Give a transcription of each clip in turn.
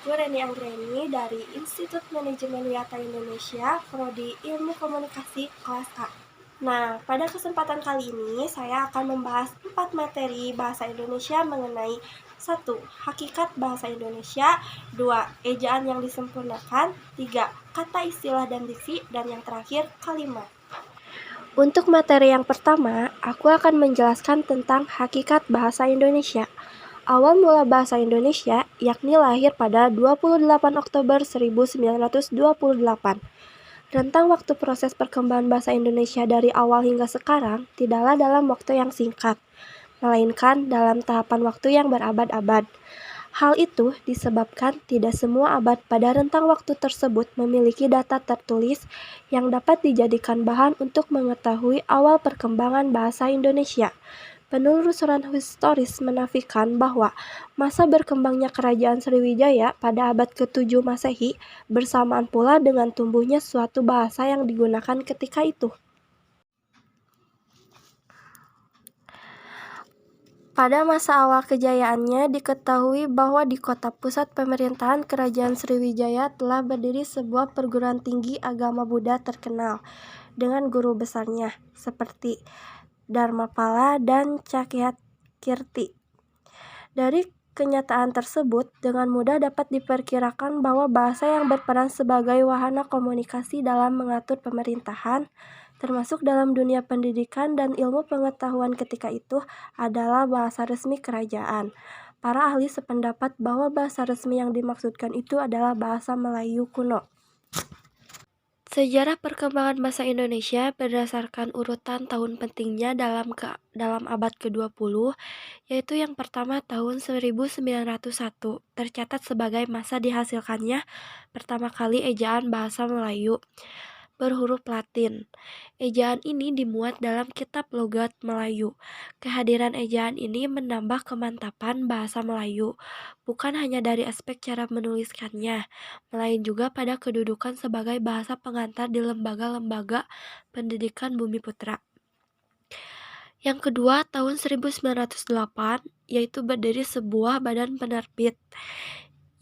Aku Reni Anggreni dari Institut Manajemen Wiyata Indonesia, Prodi Ilmu Komunikasi kelas A. Nah, pada kesempatan kali ini saya akan membahas 4 materi bahasa Indonesia mengenai 1. Hakikat bahasa Indonesia, 2. Ejaan yang disempurnakan, 3. Kata istilah dan diksi, dan yang terakhir kalimat. Untuk materi yang pertama, aku akan menjelaskan tentang hakikat bahasa Indonesia. Awal mula bahasa Indonesia, yakni lahir pada 28 Oktober 1928. Rentang waktu proses perkembangan bahasa Indonesia dari awal hingga sekarang tidaklah dalam waktu yang singkat, melainkan dalam tahapan waktu yang berabad-abad. Hal itu disebabkan tidak semua abad pada rentang waktu tersebut memiliki data tertulis yang dapat dijadikan bahan untuk mengetahui awal perkembangan bahasa Indonesia. Penelusuran historis menafikan bahwa masa berkembangnya Kerajaan Sriwijaya pada abad ke-7 Masehi bersamaan pula dengan tumbuhnya suatu bahasa yang digunakan ketika itu. Pada masa awal kejayaannya diketahui bahwa di kota pusat pemerintahan Kerajaan Sriwijaya telah berdiri sebuah perguruan tinggi agama Buddha terkenal dengan guru besarnya seperti Dharmapala dan Cakyakirti. Dari kenyataan tersebut, dengan mudah dapat diperkirakan bahwa bahasa yang berperan sebagai wahana komunikasi dalam mengatur pemerintahan, termasuk dalam dunia pendidikan dan ilmu pengetahuan ketika itu, adalah bahasa resmi kerajaan. Para ahli sependapat bahwa bahasa resmi yang dimaksudkan itu adalah bahasa Melayu kuno. Sejarah perkembangan bahasa Indonesia berdasarkan urutan tahun pentingnya dalam abad ke-20, yaitu yang pertama tahun 1901, tercatat sebagai masa dihasilkannya pertama kali ejaan bahasa Melayu berhuruf Latin. Ejaan ini dimuat dalam kitab logat Melayu. Kehadiran ejaan ini menambah kemantapan bahasa Melayu, bukan hanya dari aspek cara menuliskannya, melainkan juga pada kedudukan sebagai bahasa pengantar di lembaga-lembaga pendidikan Bumi Putra. Yang kedua, tahun 1908, yaitu berdiri sebuah badan penerbit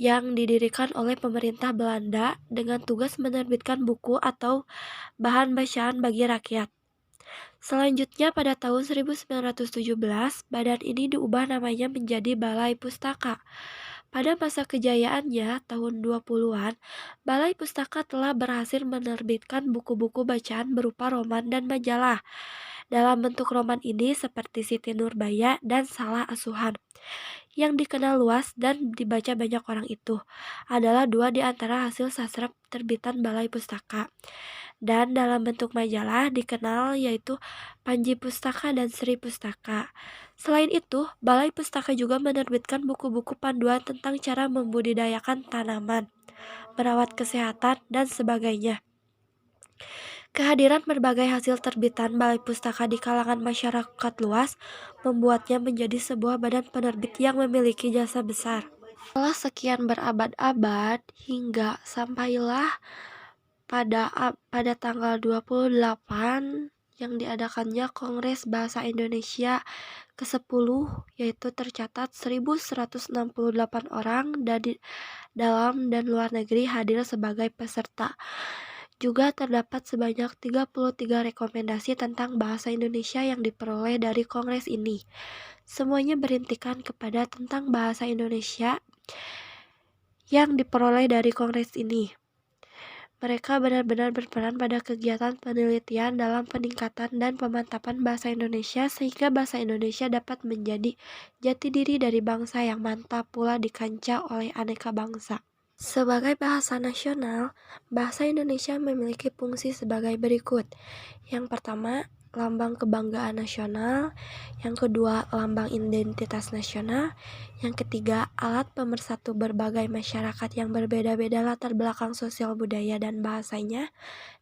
yang didirikan oleh pemerintah Belanda dengan tugas menerbitkan buku atau bahan bacaan bagi rakyat. Selanjutnya pada tahun 1917, badan ini diubah namanya menjadi Balai Pustaka. Pada masa kejayaannya, tahun 20-an, Balai Pustaka telah berhasil menerbitkan buku-buku bacaan berupa roman dan majalah. Dalam bentuk roman ini seperti Siti Nurbaya dan Salah Asuhan. Yang dikenal luas dan dibaca banyak orang itu adalah dua di antara hasil sastra terbitan Balai Pustaka. Dan dalam bentuk majalah dikenal yaitu Panji Pustaka dan Sri Pustaka. Selain itu, Balai Pustaka juga menerbitkan buku-buku panduan tentang cara membudidayakan tanaman, merawat kesehatan, dan sebagainya. Kehadiran berbagai hasil terbitan Balai Pustaka di kalangan masyarakat luas membuatnya menjadi sebuah badan penerbit yang memiliki jasa besar. Setelah sekian berabad-abad hingga sampailah pada tanggal 28 yang diadakannya Kongres Bahasa Indonesia ke-10, yaitu tercatat 1168 orang dari dalam dan luar negeri hadir sebagai peserta. Juga terdapat sebanyak 33 rekomendasi tentang bahasa Indonesia yang diperoleh dari Kongres ini. Semuanya berintikan kepada tentang bahasa Indonesia yang diperoleh dari Kongres ini. Mereka benar-benar berperan pada kegiatan penelitian dalam peningkatan dan pemantapan bahasa Indonesia sehingga bahasa Indonesia dapat menjadi jati diri dari bangsa yang mantap pula dikancah oleh aneka bangsa. Sebagai bahasa nasional, bahasa Indonesia memiliki fungsi sebagai berikut. Yang pertama, lambang kebanggaan nasional. Yang kedua, lambang identitas nasional. Yang ketiga, alat pemersatu berbagai masyarakat yang berbeda-beda latar belakang sosial budaya dan bahasanya.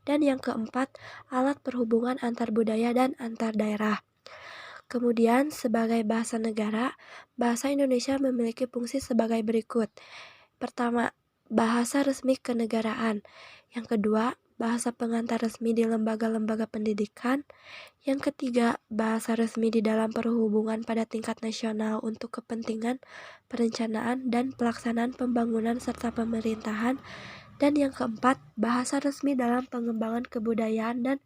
Dan yang keempat, alat perhubungan antar budaya dan antar daerah. Kemudian, sebagai bahasa negara, bahasa Indonesia memiliki fungsi sebagai berikut. Pertama, bahasa resmi kenegaraan. Yang kedua, bahasa pengantar resmi di lembaga-lembaga pendidikan. Yang ketiga, bahasa resmi di dalam perhubungan pada tingkat nasional untuk kepentingan perencanaan dan pelaksanaan pembangunan serta pemerintahan. Dan yang keempat, bahasa resmi dalam pengembangan kebudayaan dan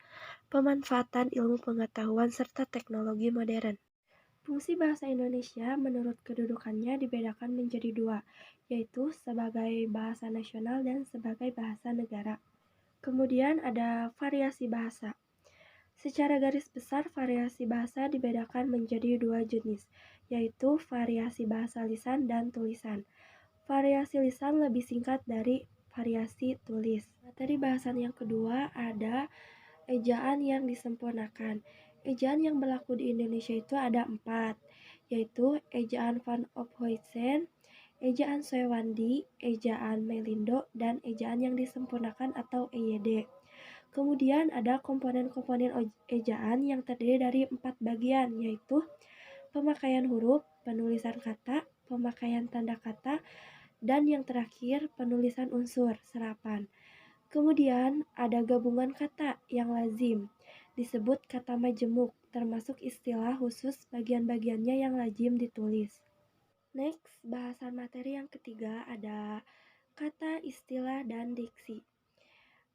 pemanfaatan ilmu pengetahuan serta teknologi modern. Fungsi bahasa Indonesia menurut kedudukannya dibedakan menjadi dua, yaitu sebagai bahasa nasional dan sebagai bahasa negara. Kemudian ada variasi bahasa. Secara garis besar, variasi bahasa dibedakan menjadi dua jenis, yaitu variasi bahasa lisan dan tulisan. Variasi lisan lebih singkat dari variasi tulis. Materi bahasan yang kedua ada ejaan yang disempurnakan. Ejaan yang berlaku di Indonesia itu ada 4, yaitu ejaan Van Ophuijsen, ejaan Soewandi, ejaan Melindo, dan ejaan yang disempurnakan atau EYD. Kemudian ada komponen-komponen ejaan yang terdiri dari 4 bagian, yaitu pemakaian huruf, penulisan kata, pemakaian tanda kata, dan yang terakhir penulisan unsur, serapan. Kemudian ada gabungan kata yang lazim, disebut kata majemuk, termasuk istilah khusus bagian-bagiannya yang lazim ditulis. Next, bahasan materi yang ketiga ada kata, istilah, dan diksi.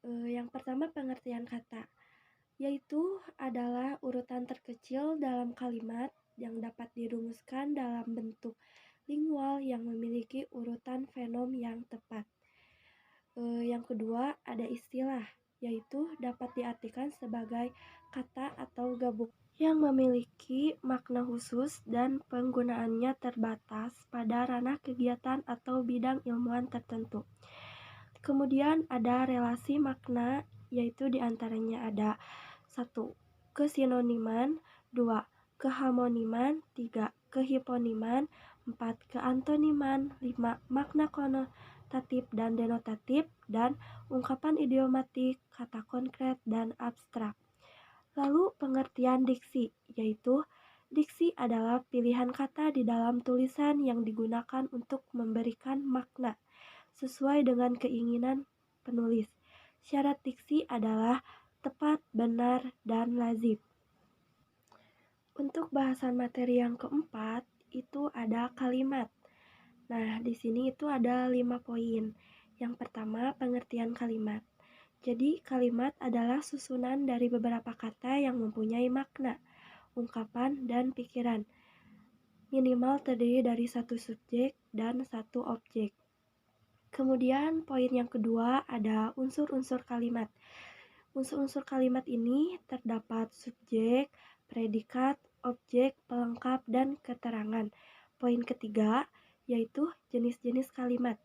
Yang pertama pengertian kata, yaitu adalah urutan terkecil dalam kalimat yang dapat dirumuskan dalam bentuk lingual yang memiliki urutan fenom yang tepat. Yang kedua ada istilah, yaitu dapat diartikan sebagai kata atau gabungan yang memiliki makna khusus dan penggunaannya terbatas pada ranah kegiatan atau bidang ilmuwan tertentu. Kemudian ada relasi makna, yaitu diantaranya ada 1. Kesinoniman, 2. Kehamoniman, 3. Kehiponiman, 4. Keantoniman, 5. Makna konotatif dan denotatif, dan ungkapan idiomatik, kata konkret, dan abstrak. Lalu pengertian diksi, yaitu diksi adalah pilihan kata di dalam tulisan yang digunakan untuk memberikan makna sesuai dengan keinginan penulis. Syarat diksi adalah tepat, benar, dan lazim. Untuk bahasan materi yang keempat, itu ada kalimat. Nah, di sini itu ada 5 poin. Yang pertama, pengertian kalimat. Jadi, kalimat adalah susunan dari beberapa kata yang mempunyai makna, ungkapan, dan pikiran. Minimal terdiri dari satu subjek dan satu objek. Kemudian, poin yang kedua ada unsur-unsur kalimat. Unsur-unsur kalimat ini terdapat subjek, predikat, objek, pelengkap, dan keterangan. Poin ketiga yaitu jenis-jenis kalimat.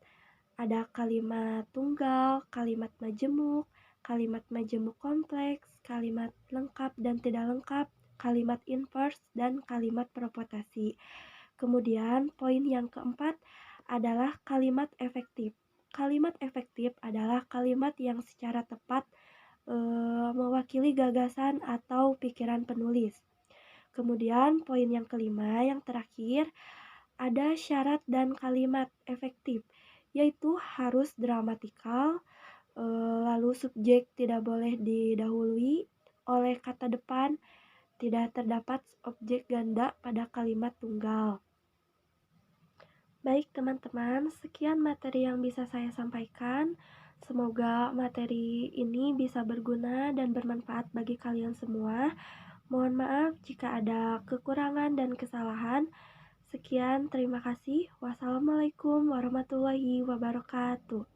Ada kalimat tunggal, kalimat majemuk, kalimat majemuk kompleks, kalimat lengkap dan tidak lengkap, kalimat inverse, dan kalimat propotasi. Kemudian poin yang keempat adalah kalimat efektif. Kalimat efektif adalah kalimat yang secara tepat mewakili gagasan atau pikiran penulis. Kemudian poin yang kelima, yang terakhir, ada syarat dan kalimat efektif, yaitu harus dramatikal, lalu subjek tidak boleh didahului oleh kata depan, tidak terdapat objek ganda pada kalimat tunggal. Baik teman-teman, sekian materi yang bisa saya sampaikan. Semoga materi ini bisa berguna dan bermanfaat bagi kalian semua. Mohon maaf jika ada kekurangan dan kesalahan. Sekian, terima kasih. Wassalamualaikum warahmatullahi wabarakatuh.